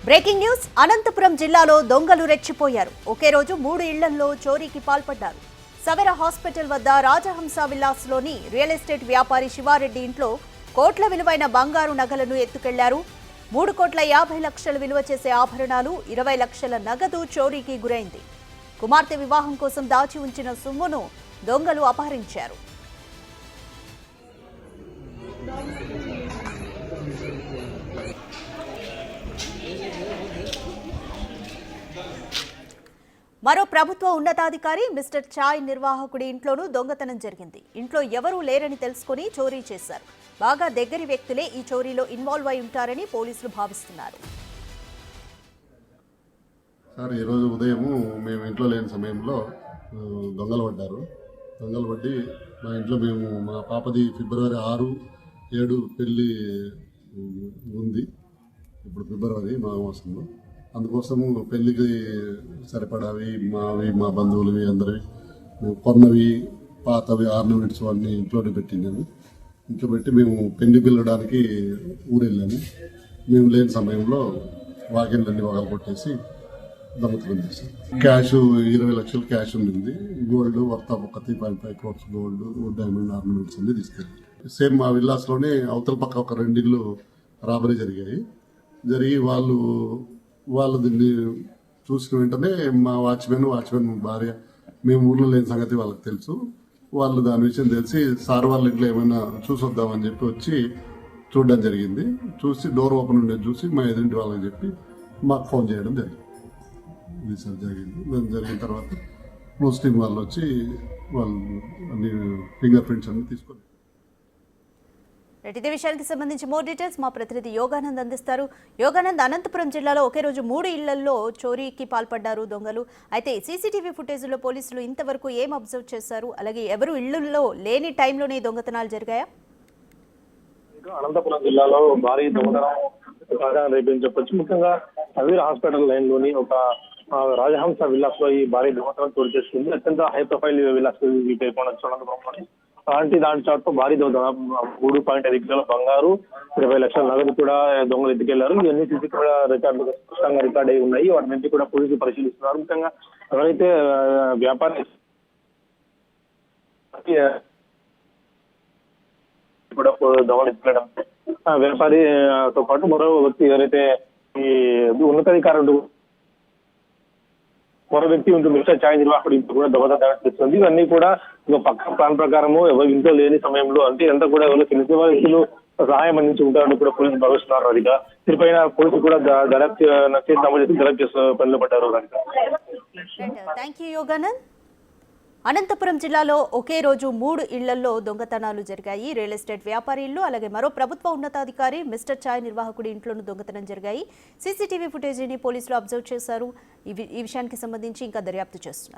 Breaking news Anantapuram జిల్లాలో దొంగలు రెచ్చిపోయారు. ఒకే రోజు 3 ఇళ్లలో చోరీకి పాల్పడ్డారు. సవేర హాస్పిటల్ వద్ద రాజహంస విల్లాస్లోని రియల్ ఎస్టేట్ వ్యాపారి శివారెడ్డి ఇంట్లో కోట్ల విలువైన బంగారు నగలను ఎత్తుకెళ్లారు. 3,50,00,000 విలువ చేసే ఆభరణాలు, 20 లక్షల నగదు చోరీకి గురైంది. కుమార్తె వివాహం కోసం దాచి ఉంచిన సొమ్మును దొంగలు అపహరించారు. మరో ప్రభుత్వ ఉన్నతాధికారి మిస్టర్ చాయ్ నిర్వాహకుడి ఇంట్లోనూ దొంగతనం జరిగింది. ఇంట్లో ఎవరూ లేరని తెలుసుకుని చోరీ చేశారు. బాగా దగ్గరి వ్యక్తులే ఈ చోరీలో ఇన్వాల్వ్ అయి ఉంటారని పోలీసులు భావిస్తున్నారు. సార్, ఈరోజు ఉదయం మేము ఇంట్లో లేని సమయంలో దొంగలు పడ్డారు. దొంగలు పట్టి మా ఇంట్లో మా పాపది ఫిబ్రవరి 6, 7 పెళ్ళి ఉంది. ఇప్పుడు ఫిబ్రవరి మాసంలో, అందుకోసము పెళ్ళికి సరిపడావి మా బంధువులవి అందరివి కొన్నవి పాతవి ఆర్నమెంట్స్ అన్నీ ఇంట్లోనే పెట్టినాము. ఇంట్లో పెట్టి మేము పెళ్లి పిల్లడానికి ఊరెళ్ళాము. మేము లేని సమయంలో వాకిన్లన్నీ కొట్టేసి దొంగతనం చేశాం. క్యాష్ 20 లక్షలు క్యాష్ ఉండింది. Gold worth of 3.5 crores gold, diamond ornaments అన్ని తీసుకెళ్ళాం. సేమ్ మా విల్లాస్లోనే అవతల పక్క ఒక 2 ఇళ్ళు రాబరీ జరిగి వాళ్ళు దీన్ని చూసిన వెంటనే మా వాచ్మెన్ భార్య, మేము ఊళ్ళో లేని సంగతి వాళ్ళకి తెలుసు. వాళ్ళు దాని విషయం తెలిసి సార్ వాళ్ళ ఇంట్లో ఏమైనా చూసొద్దామని చెప్పి వచ్చి చూడడం జరిగింది. చూసి డోర్ ఓపెన్ ఉండేది చూసి మా ఎదురింటి వాళ్ళకి చెప్పి మాకు ఫోన్ చేయడం జరిగింది. ఇది సార్ జరిగింది. దాని జరిగిన తర్వాత ముస్లిం వాళ్ళు వచ్చి వాళ్ళు అన్ని ఫింగర్ ప్రింట్స్ అన్ని తీసుకొని. ఇదే విషయానికి సంబంధించి మోర్ డీటెయిల్స్ మా ప్రతినిధి యోగానంద్ అందిస్తారు. యోగానంద్, అనంతపురం జిల్లాలో ఒకే రోజు 3 ఇళ్లలో చోరీకి పాల్పడ్డారు దొంగలు. అయితే సీసీటీవీ ఫుటేజ్లో పోలీసులు ఇంతవరకు ఏం అబ్జర్వ్ చేశారు? అలాగే ఎవరు ఇళ్లలో లేని టైంలోనే దొంగతనాలు జరిగాయా? అనంతపురం జిల్లాలో భారీ దొంగతనం రేపని చెప్పొచ్చు. ముఖ్యంగా సవేర హాస్పిటల్ లైన్ లోని ఒక రాజహంస విల్లాస్ లో ఈ భారీ దొంగతనం చోటు చేసుకుంది. అత్యంత హై ప్రొఫైల్ విల్లాస్ అనంతపురంలోని. అలాంటి దాని చాటుతో భారీ దొంగతనం 3.5 కిలోల బంగారు, 20 లక్షల నగదు కూడా దొంగలు ఎత్తుకెళ్లారు. ఇవన్నీ సీసీ కెమెరా రికార్డులు స్పష్టంగా రికార్డ్ అయి ఉన్నాయి. వాటి నుంచి కూడా పోలీసులు పరిశీలిస్తున్నారు. ముఖ్యంగా ఎవరైతే వ్యాపారి కూడా దొంగలు ఎత్తుకెళ్ళడం, వ్యాపారితో పాటు మరో వ్యక్తి ఎవరైతే ఈ ఉన్నతాధికారులు మరో వ్యక్తి ఉంటుంది మిస్టర్ చాయ్ నిర్వాహకుడు ఇంట్లో కూడా దొంగతనం చేస్తుంది. ఇవన్నీ కూడా పక్క ప్లాన్ ప్రకారము ఎవరు ఇంట్లో లేని సమయంలో, అంటే ఎంత కూడా ఎవరు తెలిసిన వ్యక్తులు సహాయం అందించి ఉంటారని కూడా పోలీసులు భావిస్తున్నారు. అదిగా దీనిపైన పోలీసులు కూడా దర్యాప్తు చేస్తూ పనిలో పడ్డారు. Thank you Yoganand. అనంతపురం జిల్లాలో ఒకే రోజు 3 ఇళ్లలో దొంగతనాలు జరిగాయి. రియల్ ఎస్టేట్ వ్యాపారి ఇల్లు, అలాగే మరో ప్రభుత్వ ఉన్నతాధికారి మిస్టర్ చాయ్ నిర్వాహకుడి ఇంట్లోనూ దొంగతనం జరిగాయి. సీసీటీవీ ఫుటేజీని పోలీసులు అబ్జర్వ్ చేశారు. ఈ విషయానికి సంబంధించి ఇంకా దర్యాప్తు చేస్తున్నారు.